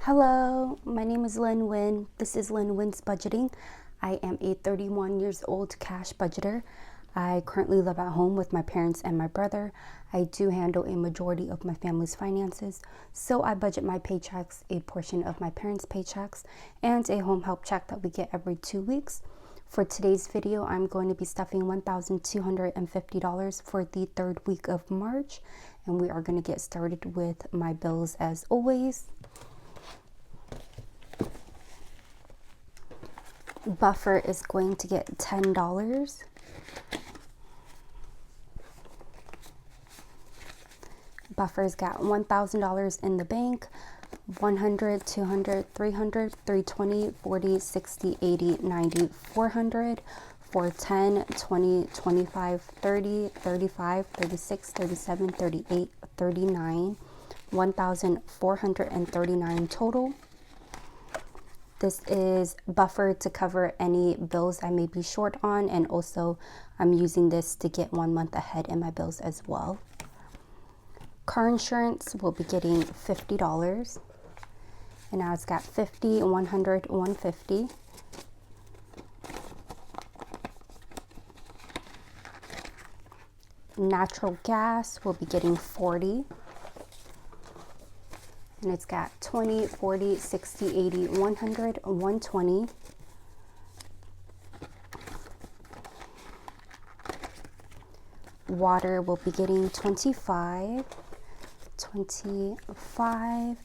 Hello, my name is Lynn Wynn. This is Lynn Wynn's Budgeting. I am a 31 years old cash budgeter. I currently live at home with my parents and my brother. I do handle a majority of my family's finances, so I budget my paychecks, a portion of my parents' paychecks, and a home help check that we get every 2 weeks. For today's video, I'm going to be stuffing $1,250 for the third week of March, and we are going to get started with my bills as always. Buffer is going to get $10. Buffer's got $1,000 in the bank, 100, 200, 300, 320, 40, 60, 80, 90, 400, 410, 20, 25, 30, 35, 36, 37, 38, 39, 1,439 total. This is buffer to cover any bills I may be short on, and also I'm using this to get 1 month ahead in my bills as well. Car insurance will be getting $50, and now it's got 50, 100, 150. Natural gas will be getting 40. And it's got 20, 40, 60, 80, 100, 120. Water will be getting 25, 25,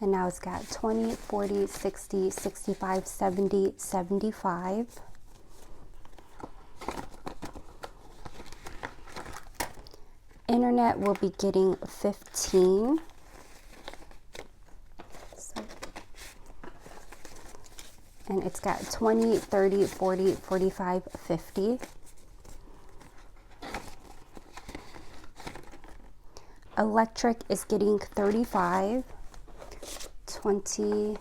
and now it's got 20, 40, 60, 65, 70, 75. Internet will be getting 15. And it's got 20, 30, 40, 45, 50. Electric is getting 35, 20,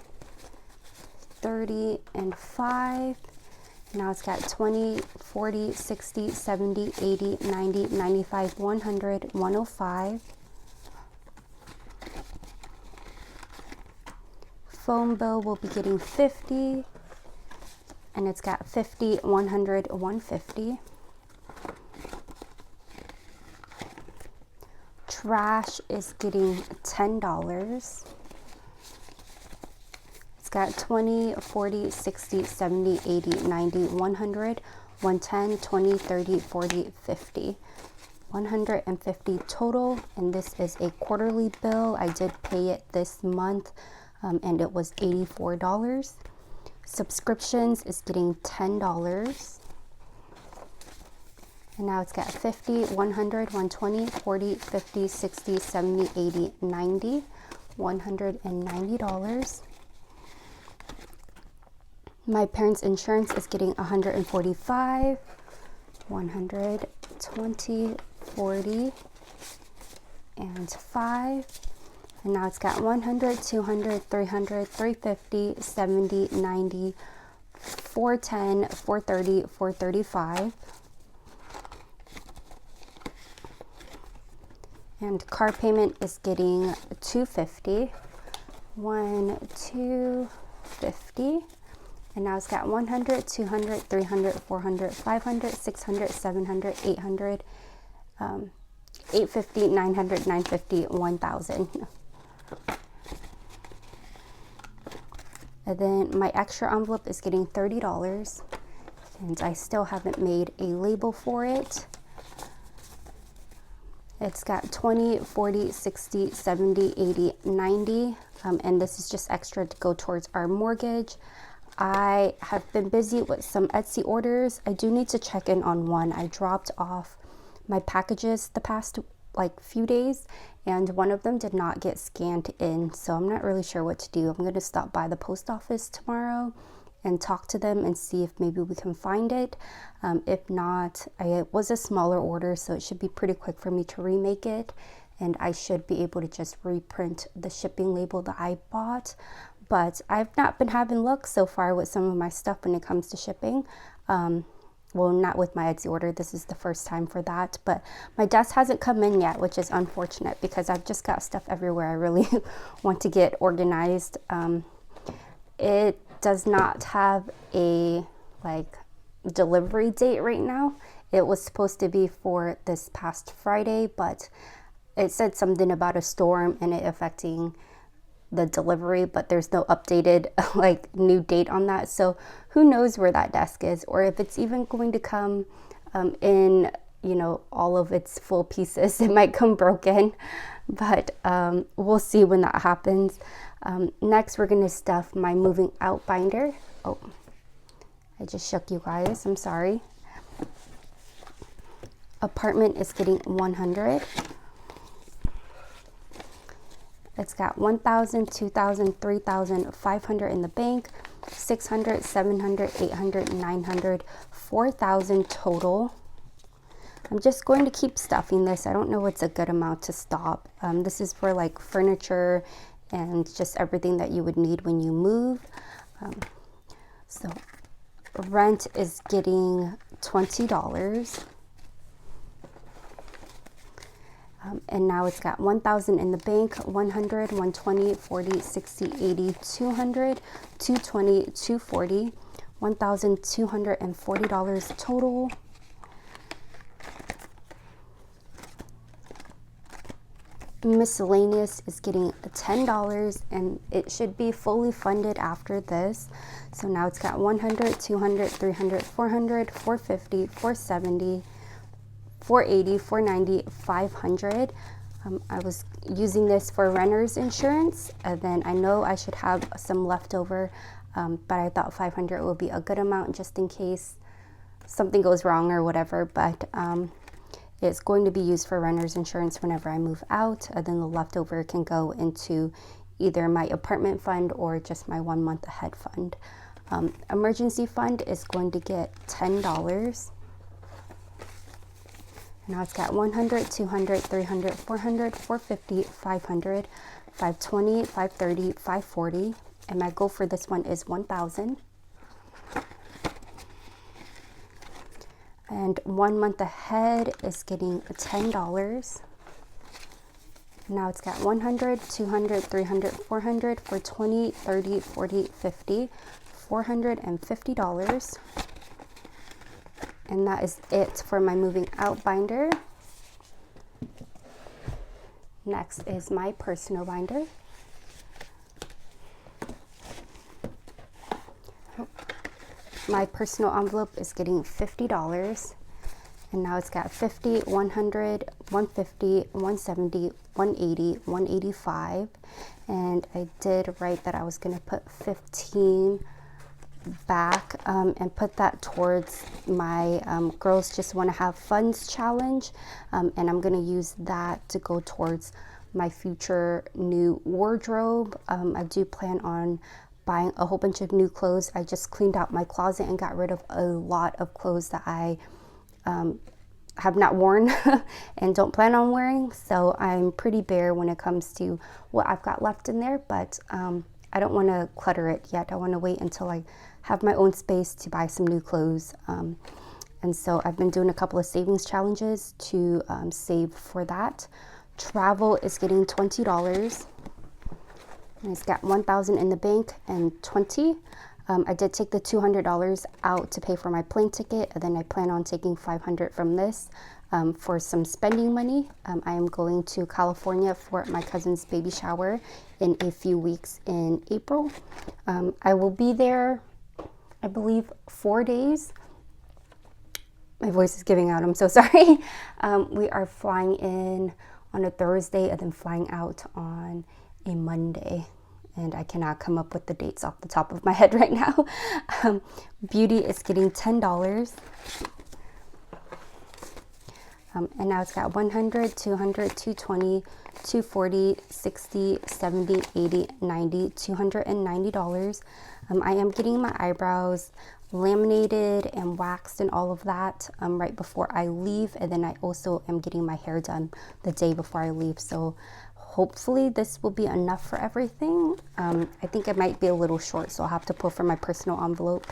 30, and 5. Now it's got 20, 40, 60, 70, 80, 90, 95, 100, 105. Phone bill will be getting 50. And it's got 50, 100, 150. Trash is getting $10. It's got 20, 40, 60, 70, 80, 90, 100, 110, 20, 30, 40, 50. 150 total, and this is a quarterly bill. I did pay it this month, and it was $84. Subscriptions is getting $10. And now it's got 50, 100, 120, 40, 50, 60, 70, 80, 90, $190. My parents' insurance is getting $145, 120, 40, and 5. And now it's got 100, 200, 300, 350, 70, 90, 410, 430, 435. And car payment is getting $250, 250. And now it's got 100, 200, 300, 400, 500, 600, 700, 800, 850, 900, 950, 1,000. And then my extra envelope is getting $30, and I still haven't made a label for it. It's got 20, 40, 60, 70, 80, 90, and this is just extra to go towards our mortgage. I have been busy with some Etsy orders. I do need to check in on one. I dropped off my packages the past few days, and one of them did not get scanned in, so I'm not really sure what to do. I'm going to stop by the post office tomorrow and talk to them and see if maybe we can find it. If not, it was a smaller order, so it should be pretty quick for me to remake it, and I should be able to just reprint the shipping label that I bought. But I've not been having luck so far with some of my stuff when it comes to shipping. Well, not with my Etsy order. This is the first time for that, but my desk hasn't come in yet, which is unfortunate because I've just got stuff everywhere. I really want to get organized. It does not have a like delivery date right now. It was supposed to be for this past Friday, but it said something about a storm and it affecting the delivery, but there's no updated like new date on that. So who knows where that desk is, or if it's even going to come in, you know, all of its full pieces. It might come broken, but we'll see when that happens. Next, we're going to stuff my moving out binder. Oh, I just shook you guys. I'm sorry. Apartment is getting 100. It's got 1,000, 2,000, 3,000, 500 in the bank, 600, 700, 800, 900, 4,000 total. I'm just going to keep stuffing this. I don't know what's a good amount to stop. This is for like furniture and just everything that you would need when you move. So rent is getting $20. And now it's got 1,000 in the bank, 100, 120, 40, 60, 80, 200, 220, 240, $1,240 total. Miscellaneous is getting $10, and it should be fully funded after this. So now it's got 100, 200, 300, 400, 450, 470, 480, 490, 500. I was using this for renter's insurance, and then I know I should have some leftover, but I thought 500 would be a good amount just in case something goes wrong or whatever. But it's going to be used for renter's insurance whenever I move out, and then the leftover can go into either my apartment fund or just my 1 month ahead fund. Emergency fund is going to get $10. Now it's got 100, 200, 300, 400, 450, 500, 520, 530, 540. And my goal for this one is 1,000. And 1 month ahead is getting $10. Now it's got 100, 200, 300, 400 for 20, 30, 40, 50, $450. And that is it for my moving out binder. Next is my personal binder. My personal envelope is getting $50. And now it's got 50, 100, 150, 170, 180, 185. And I did write that I was going to put 15 back and put that towards my girls just want to have funds challenge, and I'm going to use that to go towards my future new wardrobe. I do plan on buying a whole bunch of new clothes. I just cleaned out my closet and got rid of a lot of clothes that I have not worn and don't plan on wearing, so I'm pretty bare when it comes to what I've got left in there, but I don't want to clutter it yet. I want to wait until I have my own space to buy some new clothes. And so I've been doing a couple of savings challenges to save for that. Travel is getting $20. And it's got 1,000 in the bank and 20. I did take the $200 out to pay for my plane ticket, and then I plan on taking $500 from this for some spending money. I am going to California for my cousin's baby shower in a few weeks in April. I will be there, I believe, 4 days. My voice is giving out, I'm so sorry. We are flying in on a Thursday and then flying out on a Monday. And I cannot come up with the dates off the top of my head right now. Beauty is getting $10. And now it's got 100, 200, 220, 240, 60, 70, 80, 90, $290. I am getting my eyebrows laminated and waxed and all of that right before I leave. And then I also am getting my hair done the day before I leave. So hopefully this will be enough for everything. I think it might be a little short, so I'll have to pull from my personal envelope.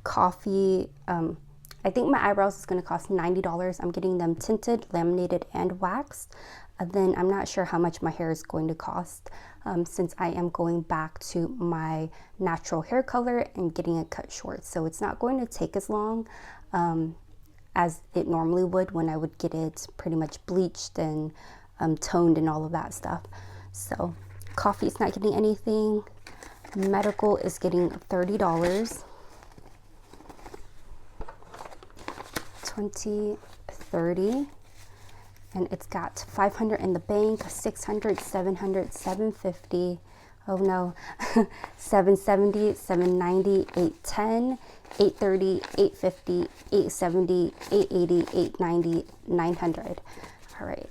Coffee, I think my eyebrows is going to cost $90. I'm getting them tinted, laminated, and waxed. And then I'm not sure how much my hair is going to cost since I am going back to my natural hair color and getting it cut short. So it's not going to take as long as it normally would when I would get it pretty much bleached and toned and all of that stuff. So coffee is not getting anything. Medical is getting $30. 20, 30, and it's got 500 in the bank, 600, 700, 750, oh no, 770, 790, 810, 830, 850, 870, 880, 890, 900. All right.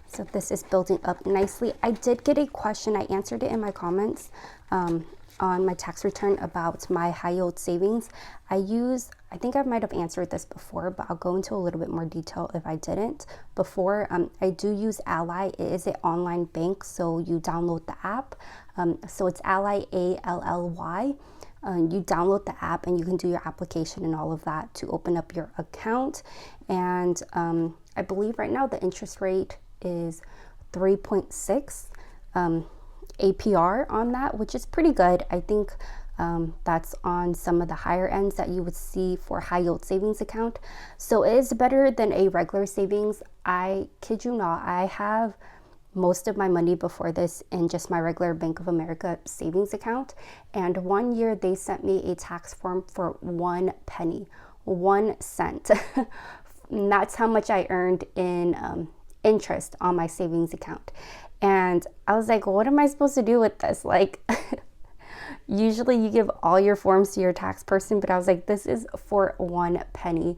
So this is building up nicely. I did get a question. I answered it in my comments on my tax return about my high yield savings. I think I might have answered this before, but I'll go into a little bit more detail if I didn't before. I do use Ally. It is an online bank, so you download the app. So it's Ally, ALLY. You download the app and you can do your application and all of that to open up your account. And I believe right now the interest rate is 3.6 APR on that, which is pretty good. I think that's on some of the higher ends that you would see for high yield savings account. So it is better than a regular savings. I kid you not, I have most of my money before this in just my regular Bank of America savings account. And one year they sent me a tax form for 1 penny, 1 cent. And that's how much I earned in interest on my savings account. And I was like, what am I supposed to do with this? Like, usually you give all your forms to your tax person, but I was like, this is for 1 penny.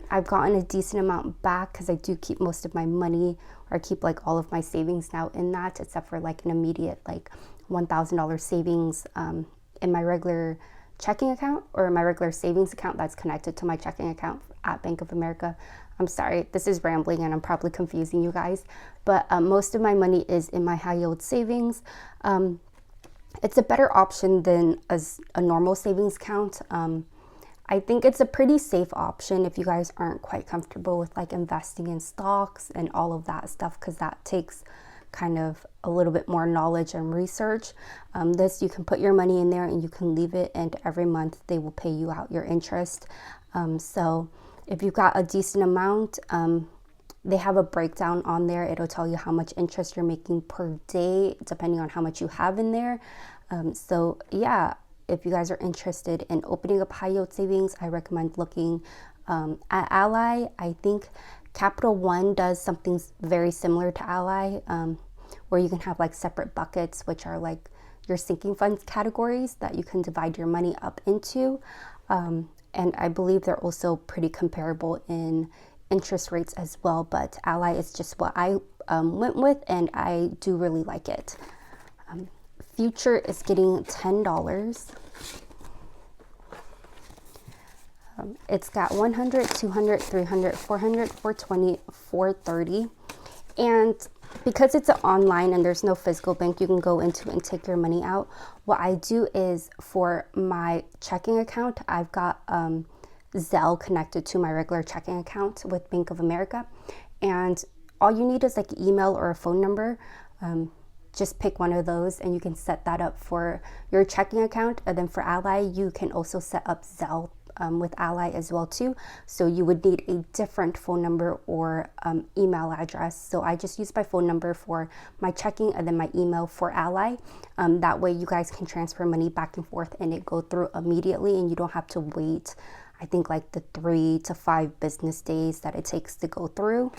I've gotten a decent amount back because I do keep most of my money, or I keep like all of my savings now in that, except for like an immediate like $1,000 savings in my regular checking account, or my regular savings account that's connected to my checking account at Bank of America. I'm sorry, this is rambling and I'm probably confusing you guys, but most of my money is in my high yield savings. It's a better option than a normal savings account. I think it's a pretty safe option if you guys aren't quite comfortable with like investing in stocks and all of that stuff, because that takes kind of a little bit more knowledge and research. This, you can put your money in there and you can leave it, and every month they will pay you out your interest. So if you've got a decent amount, they have a breakdown on there. It'll tell you how much interest you're making per day, depending on how much you have in there. So yeah, if you guys are interested in opening up high yield savings, I recommend looking at Ally. I think Capital One does something very similar to Ally, where you can have like separate buckets, which are like your sinking funds categories that you can divide your money up into. And I believe they're also pretty comparable in interest rates as well, but Ally is just what I went with, and I do really like it. Future is getting $10. It's got 100, 200, 300, 400, 420, 430. And because it's online and there's no physical bank you can go into and take your money out, what I do is for my checking account, I've got Zelle connected to my regular checking account with Bank of America. And all you need is like an email or a phone number. Just pick one of those and you can set that up for your checking account. And then for Ally, you can also set up Zelle with Ally as well too. So you would need a different phone number or email address. So I just use my phone number for my checking and then my email for Ally. That way you guys can transfer money back and forth and it go through immediately, and you don't have to wait, I think, like the 3 to 5 business days that it takes to go through.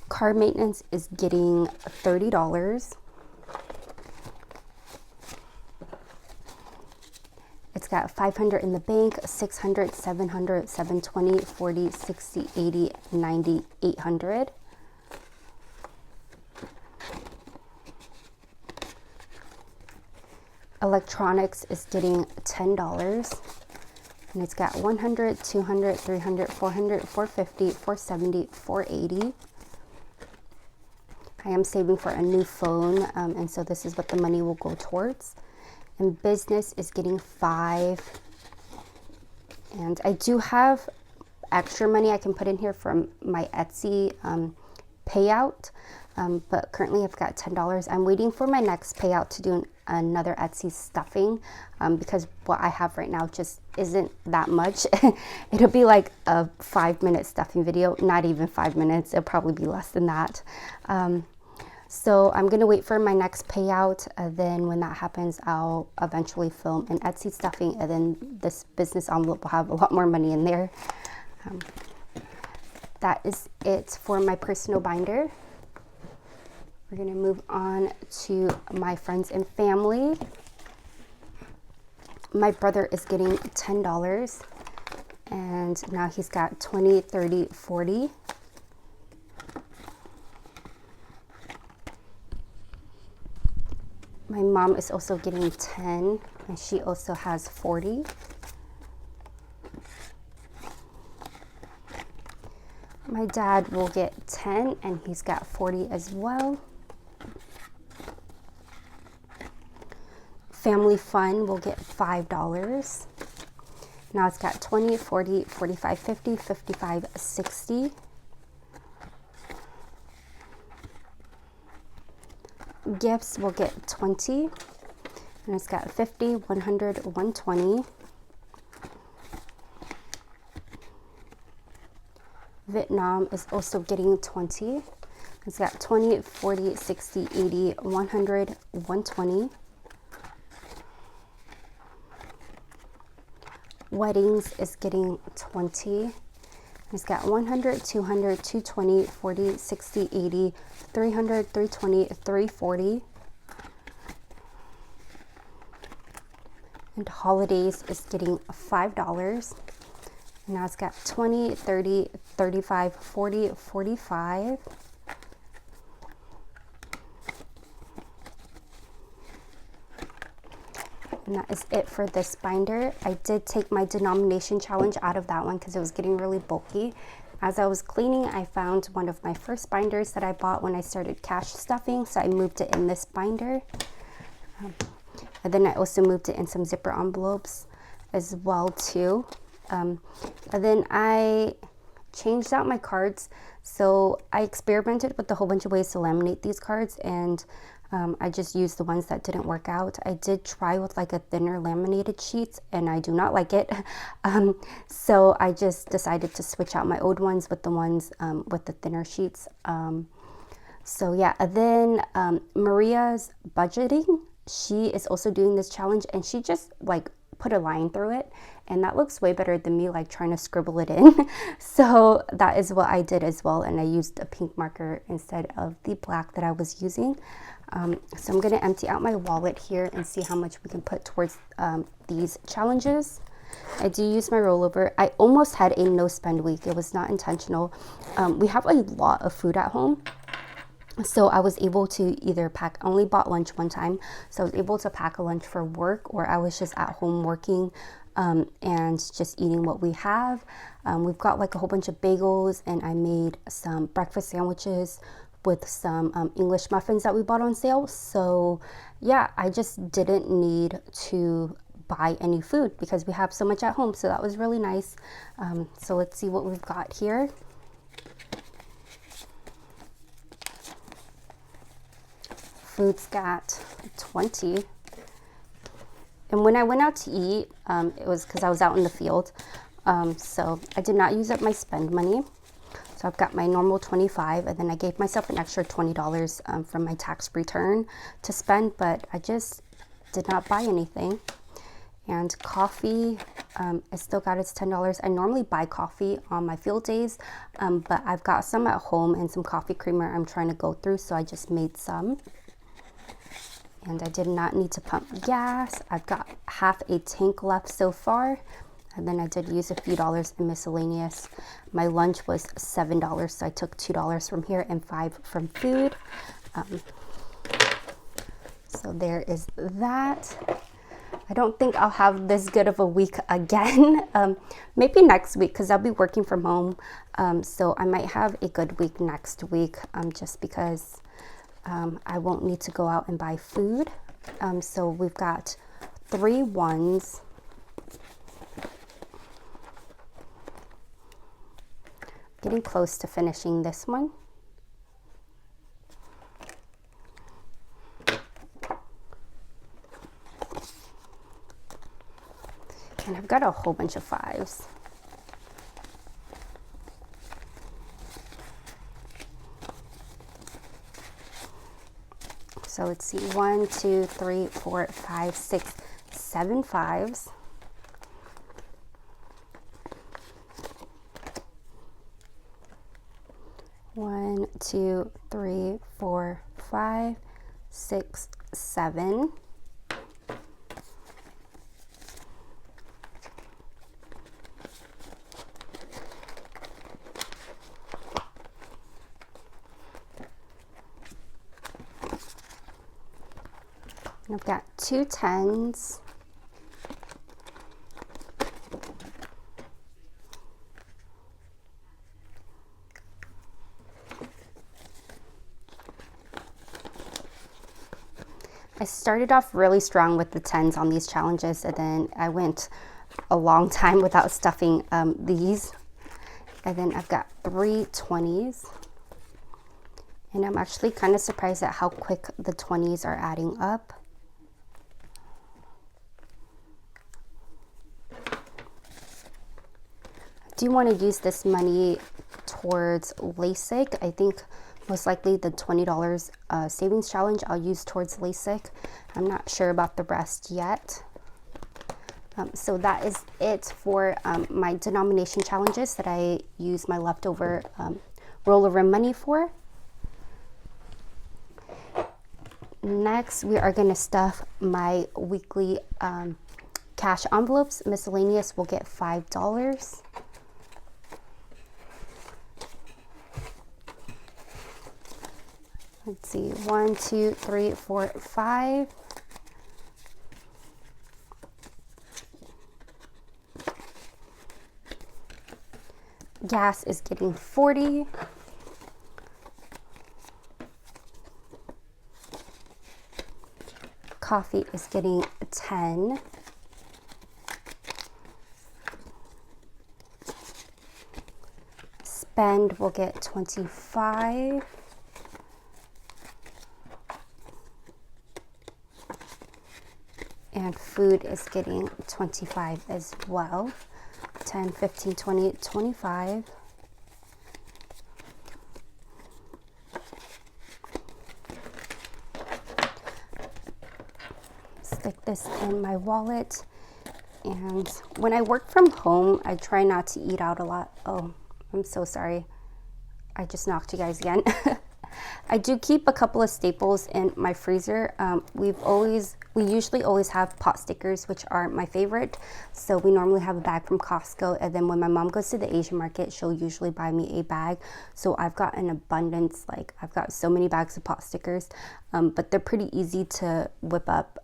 Car maintenance is getting $30. It's got 500 in the bank, 600, 700, 720, 40, 60, 80, 90, 800. Electronics is getting $10. And it's got 100, 200, 300, 400, 450, 470, 480. I am saving for a new phone, and so this is what the money will go towards. and business is getting 5. And I do have extra money I can put in here from my Etsy payout, but currently I've got $10. I'm waiting for my next payout to do another Etsy stuffing, because what I have right now just isn't that much. It'll be like a 5-minute stuffing video, not even 5 minutes. It'll probably be less than that. So I'm gonna wait for my next payout. Then when that happens, I'll eventually film an Etsy stuffing, and then this business envelope will have a lot more money in there. That is it for my personal binder. We're gonna move on to my friends and family. My brother is getting $10, and now he's got 20, 30, 40. My mom is also getting 10, and she also has 40. My dad will get 10, and he's got 40 as well. Family Fun will get $5. Now it's got 20, 40, 45, 50, 55, 60. Gifts will get 20, and it's got 50, 100, 120. Vietnam is also getting 20. It's got 20, 40, 60, 80, 100, 120. Weddings is getting 20. It's got 100, 200, 220, 40, 60, 80, 300, 320, 340. And holidays is getting $5. Now it's got 20, 30, 35, 40, 45. And that is it for this binder. I did take my denomination challenge out of that one because it was getting really bulky. As I was cleaning, I found one of my first binders that I bought when I started cash stuffing, so I moved it in this binder. And then I also moved it in some zipper envelopes as well too. And then I changed out my cards. So I experimented with a whole bunch of ways to laminate these cards, and I just used the ones that didn't work out. I did try with like a thinner laminated sheet, and I do not like it. So I just decided to switch out my old ones with the ones with the thinner sheets. So yeah, and then Maria's budgeting, she is also doing this challenge, and she just like put a line through it, and that looks way better than me like trying to scribble it in. So that is what I did as well, and I used a pink marker instead of the black that I was using. So I'm going to empty out my wallet here and see how much we can put towards these challenges. I do use my rollover. I almost had a no spend week. It was not intentional. We have a lot of food at home, so I was able to either pack, I only bought lunch one time, so I was able to pack a lunch for work, or I was just at home working and just eating what we have. We've got like a whole bunch of bagels, and I made some breakfast sandwiches with some English muffins that we bought on sale. So yeah, I just didn't need to buy any food because we have so much at home, so that was really nice. So let's see what we've got here. Food's got 20. And when I went out to eat, it was because I was out in the field. So I did not use up my spend money. So I've got my normal 25, and then I gave myself an extra $20 from my tax return to spend, but I just did not buy anything. And coffee, I still got its $10. I normally buy coffee on my field days, but I've got some at home and some coffee creamer I'm trying to go through, so I just made some. And I did not need to pump gas. I've got half a tank left so far. And then I did use a few dollars in miscellaneous. My lunch was $7, so I took $2 from here and $5 from food. So there is that. I don't think I'll have this good of a week again. Maybe next week, because I'll be working from home. So I might have a good week next week, just because I won't need to go out and buy food. So we've got 3 ones. Getting close to finishing this one. And I've got a whole bunch of 5s. So let's see, 1, 2, 3, 4, 5, 6, 7 5s. One, 2, 3, 4, 5, 6, 7. I've got 2 10s. I started off really strong with the 10s on these challenges, and then I went a long time without stuffing these. And then I've got 3 20s. And I'm actually kind of surprised at how quick the 20s are adding up. I do want to use this money towards LASIK. I think most likely the $20 savings challenge I'll use towards LASIK. I'm not sure about the rest yet. So that is it for my denomination challenges that I use my leftover rollover money for. Next, we are going to stuff my weekly cash envelopes. Miscellaneous will get $5. Let's see, 1, 2, 3, 4, 5. Gas is getting 40. Coffee is getting 10. Spend will get 25. And food is getting 25 as well. 10, 15, 20, 25. Stick this in my wallet. And when I work from home, I try not to eat out a lot. Oh, I'm so sorry. I just knocked you guys again. I do keep a couple of staples in my freezer. We usually always have pot stickers, which are my favorite. So we normally have a bag from Costco, and then when my mom goes to the Asian market, she'll usually buy me a bag. So I've got an abundance, like I've got so many bags of pot stickers, but they're pretty easy to whip up.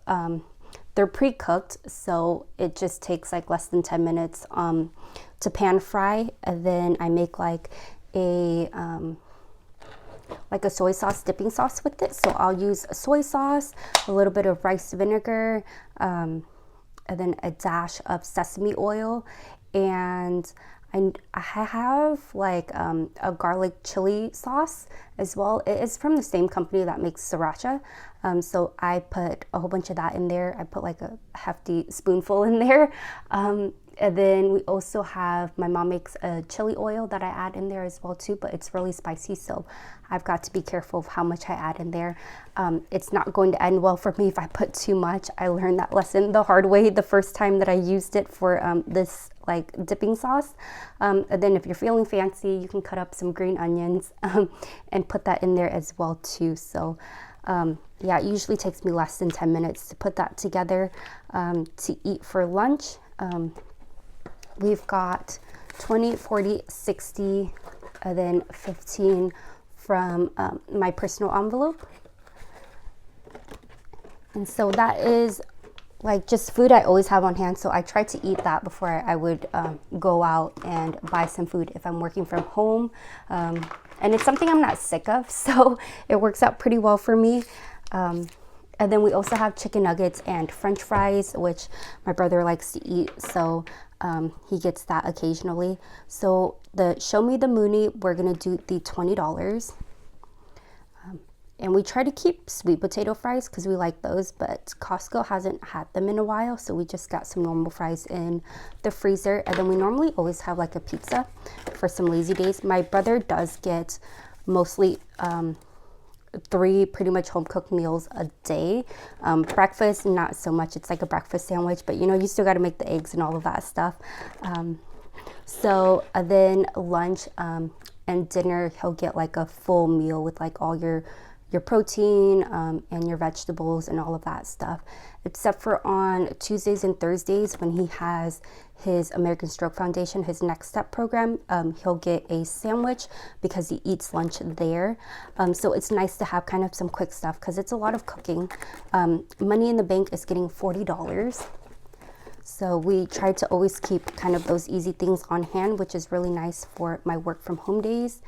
They're pre-cooked, so it just takes like less than 10 minutes to pan fry, and then I make like a soy sauce dipping sauce with it. So I'll use a soy sauce, a little bit of rice vinegar, and then a dash of sesame oil. And I have like a garlic chili sauce as well. It is from the same company that makes sriracha. So I put a whole bunch of that in there. I put like a hefty spoonful in there. And then we also have, my mom makes a chili oil that I add in there as well too, but it's really spicy, so I've got to be careful of how much I add in there. It's not going to end well for me if I put too much. I learned that lesson the hard way the first time that I used it for this like dipping sauce. And then if you're feeling fancy, you can cut up some green onions and put that in there as well too. So yeah, it usually takes me less than 10 minutes to put that together to eat for lunch. We've got 20, 40, 60, and then 15 from my personal envelope. And so that is like just food I always have on hand. So I try to eat that before I would go out and buy some food if I'm working from home. And it's something I'm not sick of, so it works out pretty well for me. And And then we also have chicken nuggets and French fries, which my brother likes to eat, so he gets that occasionally. So the Show Me the Moonie, we're gonna do the $20. And we try to keep sweet potato fries because we like those, but Costco hasn't had them in a while, so we just got some normal fries in the freezer. And then we normally always have like a pizza for some lazy days. My brother does get mostly 3 pretty much home cooked meals a day. Breakfast, not so much. It's like a breakfast sandwich, but you know, you still got to make the eggs and all of that stuff. So then lunch and dinner, he'll get like a full meal with like all your protein and your vegetables and all of that stuff, except for on Tuesdays and Thursdays when he has his American Stroke Foundation, his Next Step program. He'll get a sandwich because he eats lunch there. So it's nice to have kind of some quick stuff because it's a lot of cooking. Money in the Bank is getting $40. So we try to always keep kind of those easy things on hand, which is really nice for my work from home days.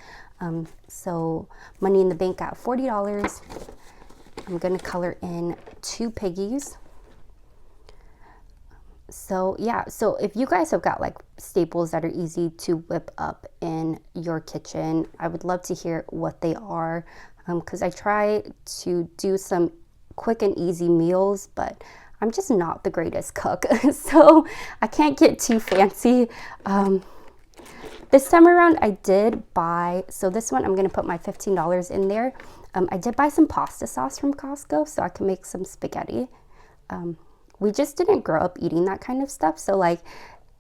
So Money in the Bank at $40. I'm going to color in 2 piggies. So yeah, so if you guys have got like staples that are easy to whip up in your kitchen, I would love to hear what they are, because I try to do some quick and easy meals, but I'm just not the greatest cook, so I can't get too fancy. This time around I did buy, so this one I'm going to put my $15 in there. I did buy some pasta sauce from Costco so I can make some spaghetti. We just didn't grow up eating that kind of stuff, so like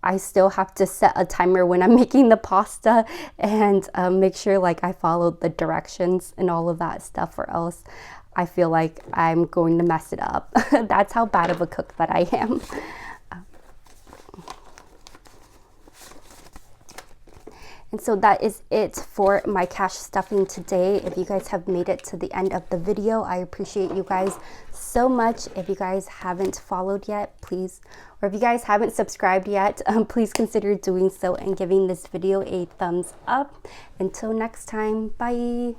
I still have to set a timer when I'm making the pasta and make sure like I followed the directions and all of that stuff, or else I feel like I'm going to mess it up. That's how bad of a cook that I am. And so that is it for my cash stuffing today. If you guys have made it to the end of the video, I appreciate you guys so much. If you guys haven't followed yet, please, or if you guys haven't subscribed yet, please consider doing so and giving this video a thumbs up. Until next time, bye.